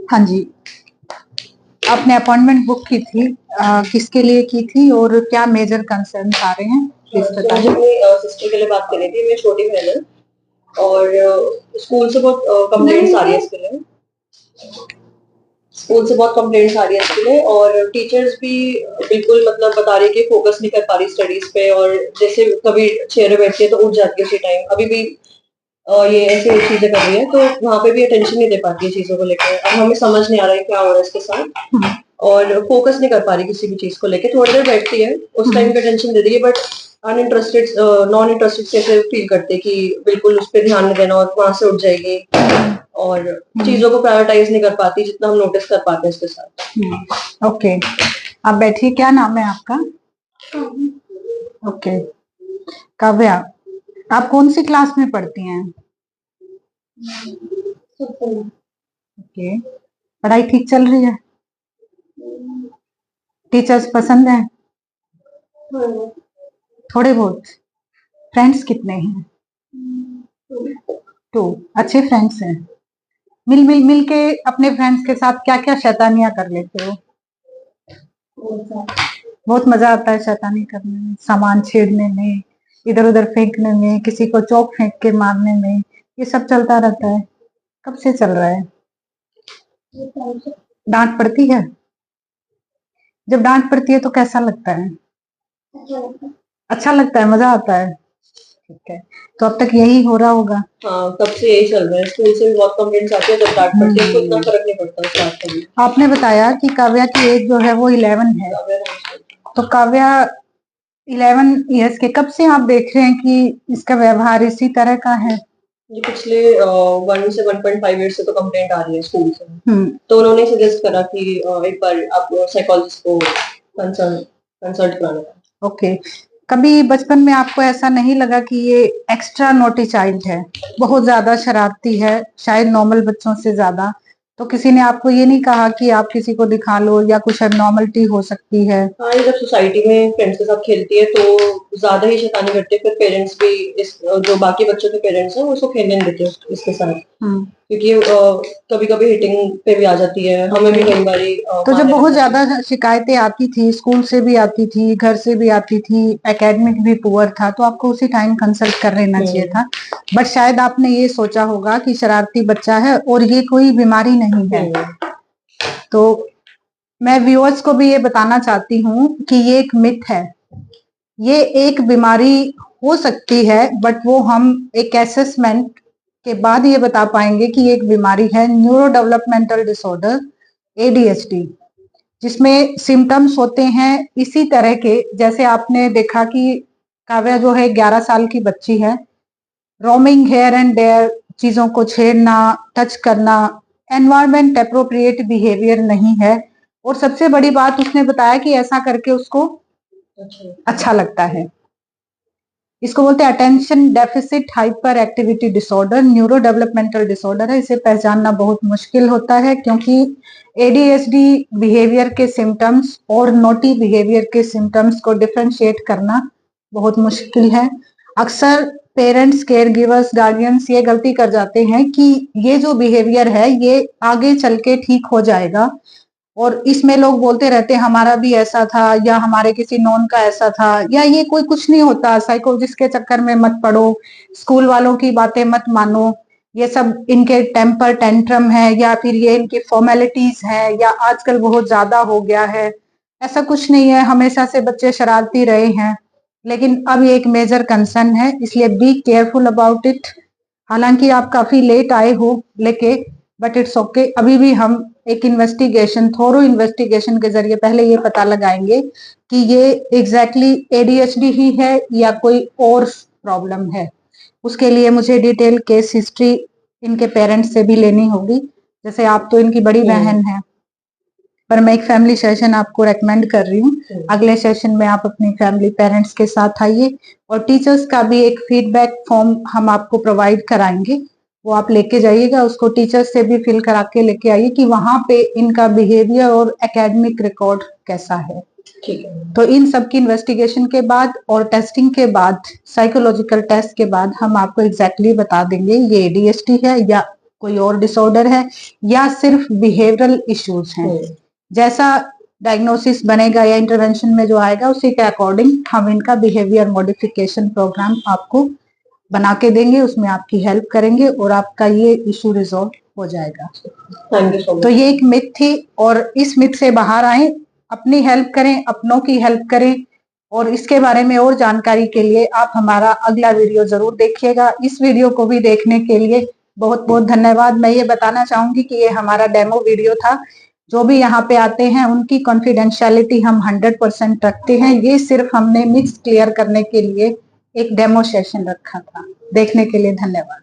हाँ जी, आपने appointment book की थी, किसके लिए की थी और क्या मेजर कंसर्न आ रहे हैं, प्लीज मुझे बताइए। अपनी सिस्टर के लिए बात करनी थी। मेरी छोटी बहन है और स्कूल से बहुत कंप्लेंट्स आ रही है इसके लिए। स्कूल से बहुत कंप्लेंट्स आ रही है इसके लिए और टीचर्स भी बिल्कुल मतलब बता रही है कि फोकस नहीं कर पा रही स्टडीज पे, और जैसे कभी चेयर पे बैठती है तो उठ जाती है उसी टाइम। अभी भी ये ऐसी चीजें कर रही है, तो वहाँ पे भी अटेंशन नहीं दे पाती है चीजों को लेकर। अब हमें समझ नहीं आ रहा है क्या हो रहा है इसके साथ, और फोकस नहीं कर पा रही किसी भी चीज को लेके। थोड़ी देर बैठती है, उस टाइम पे टेंशन दे रही है, बट अनइंटरेस्टेड नॉन इंटरेस्टेड से फील करते कि बिल्कुल उस पर ध्यान नहीं देना, और वहां से उठ जाएगी और चीजों को प्रायोरिटाइज नहीं कर पाती जितना हम नोटिस कर पाते हैं इसके साथ। ओके, आप बैठिए। क्या नाम है आपका? ओके, काव्या, आप कौन सी क्लास में पढ़ती हैं? ओके, पढ़ाई ठीक चल रही है? टीचर्स पसंद है? थोड़े बहुत? फ्रेंड्स कितने हैं? 2। अच्छे फ्रेंड्स हैं? मिल के अपने फ्रेंड्स के साथ क्या क्या शैतानियां कर लेते हो? बहुत मजा आता है शैतानी करने में, सामान छेड़ने में, इधर उधर फेंकने में, किसी को चौक फेंक के मारने में, ये सब चलता रहता है। कब से चल रहा है? डांट पड़ती है? जब डांट पड़ती है तो कैसा लगता है? अच्छा लगता है, मजा आता है। ठीक है, तो अब तक यही हो रहा होगा। हाँ, तब से यही चल रहा है। स्कूल से भी बहुत कंप्लेंट्स आती है, जब डांट पड़ती है तो इतना फर्क नहीं पड़ता स्टार्ट करने। आपने बताया कि काव्या की एज जो है वो 11 है, तो काव्या 11 इयर्स के कब से आप देख रहे हैं कि इसका व्यवहार इसी तरह का है? ये पिछले 1 से 1.5 ईयर से तो कंप्लेंट आ रही है स्कूल से। तो उन्होंने सजेस्ट करा कि एक बार आप साइकोलॉजिस्ट को कंसल्ट कराना। ओके, कभी बचपन में आपको ऐसा नहीं लगा कि ये एक्स्ट्रा नोटी चाइल्ड है, बहुत ज्यादा शरारती है, शायद नॉर्मल बच्चों से ज्यादा? तो किसी ने आपको ये नहीं कहा कि आप किसी को दिखा लो या कुछ एबनॉर्मलिटी हो सकती है? हाँ, ये जब सोसाइटी में फ्रेंड्स के साथ खेलती है तो ज्यादा ही शैतानी करती है, फिर पेरेंट्स भी इस जो बाकी बच्चों के पेरेंट्स हैं वो उसको खेलने नहीं देते इसके साथ, क्योंकि कभी कभी हिटिंग पे भी आ जाती है। हमें भी कई बारी तो जब बहुत ज्यादा शिकायतें आती थी, स्कूल से भी आती थी, घर से भी आती थी, एकेडमिक भी पुअर था, तो आपको उसी टाइम कंसल्ट कर लेना चाहिए था। बट शायद आपने ये सोचा होगा कि शरारती बच्चा है और ये कोई बीमारी नहीं है। तो मैं व्यूअर्स को भी ये बताना चाहती हूँ कि ये एक मिथ है, ये एक बीमारी हो सकती है, बट वो हम एक असेसमेंट के बाद ये बता पाएंगे कि ये एक बीमारी है, न्यूरो डेवलपमेंटल डिसऑर्डर, ADHD, जिसमें सिम्टम्स होते हैं इसी तरह के जैसे आपने देखा कि काव्या जो है 11 साल की बच्ची है, रोमिंग हेयर एंड देयर, चीजों को छेड़ना, टच करना, एनवायरमेंट अप्रोप्रिएट बिहेवियर नहीं है, और सबसे बड़ी बात उसने बताया कि ऐसा करके उसको अच्छा लगता है। इसको बोलते हैं attention deficit hyper activity disorder, neuro developmental disorder है। इसे पहचानना बहुत मुश्किल होता है क्योंकि ADHD बिहेवियर के सिम्टम्स और नोटी बिहेवियर के सिम्टम्स को डिफरेंशिएट करना बहुत मुश्किल है। अक्सर पेरेंट्स, केयर गिवर्स, गार्डियंस ये गलती कर जाते हैं कि ये जो बिहेवियर है ये आगे चल के ठीक हो जाएगा, और इसमें लोग बोलते रहते हैं हमारा भी ऐसा था या हमारे किसी नॉन का ऐसा था, या ये कोई कुछ नहीं होता, साइकोलॉजिस्ट के चक्कर में मत पड़ो, स्कूल वालों की बातें मत मानो, ये सब इनके टेम्पर टेंट्रम है या फिर ये इनकी फॉर्मेलिटीज है या आजकल बहुत ज्यादा हो गया है। ऐसा कुछ नहीं है, हमेशा से बच्चे शरारती रहे हैं, लेकिन अब ये एक मेजर कंसर्न है, इसलिए बी केयरफुल अबाउट इट। हालांकि आप काफी लेट आए हो लेके, बट इट्स ओके। अभी भी हम एक इन्वेस्टिगेशन, थोरो इन्वेस्टिगेशन के जरिए पहले ये पता लगाएंगे कि ये एग्जैक्टली ADHD ही है या कोई और प्रॉब्लम है। उसके लिए मुझे डिटेल केस हिस्ट्री इनके पेरेंट्स से भी लेनी होगी, जैसे आप तो इनकी बड़ी बहन है, पर मैं एक फैमिली सेशन आपको रेकमेंड कर रही हूँ। अगले सेशन में आप अपनी फैमिली पेरेंट्स के साथ आइए, और टीचर्स का भी एक फीडबैक फॉर्म हम आपको प्रोवाइड कराएंगे, वो आप लेके जाइएगा, उसको टीचर्स से भी फिल करा के लेके आइए कि वहां पे इनका बिहेवियर और एकेडमिक रिकॉर्ड कैसा है। तो इन सब की इन्वेस्टिगेशन के बाद और टेस्टिंग के बाद, साइकोलॉजिकल टेस्ट के बाद हम आपको एग्जैक्टली बता देंगे ये ADHD है या कोई और डिसऑर्डर है या सिर्फ बिहेवियरल इश्यूज हैं। जैसा डायग्नोसिस बनेगा या इंटरवेंशन में जो आएगा उसी के अकॉर्डिंग हम इनका बिहेवियर मॉडिफिकेशन प्रोग्राम आपको बना के देंगे, उसमें आपकी हेल्प करेंगे और आपका ये इशू रिजॉल्व हो जाएगा। Thank you so much. तो ये एक मिथ थी और इस मिथ से बाहर आए, अपनी हेल्प करें, अपनों की हेल्प करें और इसके बारे में और जानकारी के लिए आप हमारा अगला वीडियो जरूर देखिएगा। इस वीडियो को भी देखने के लिए बहुत बहुत धन्यवाद। मैं ये बताना चाहूंगी कि ये हमारा डेमो वीडियो था। जो भी यहाँ पे आते हैं उनकी कॉन्फिडेंशियलिटी हम 100% रखते हैं। ये सिर्फ हमने मिक्स क्लियर करने के लिए एक डेमो सेशन रखा था। देखने के लिए धन्यवाद।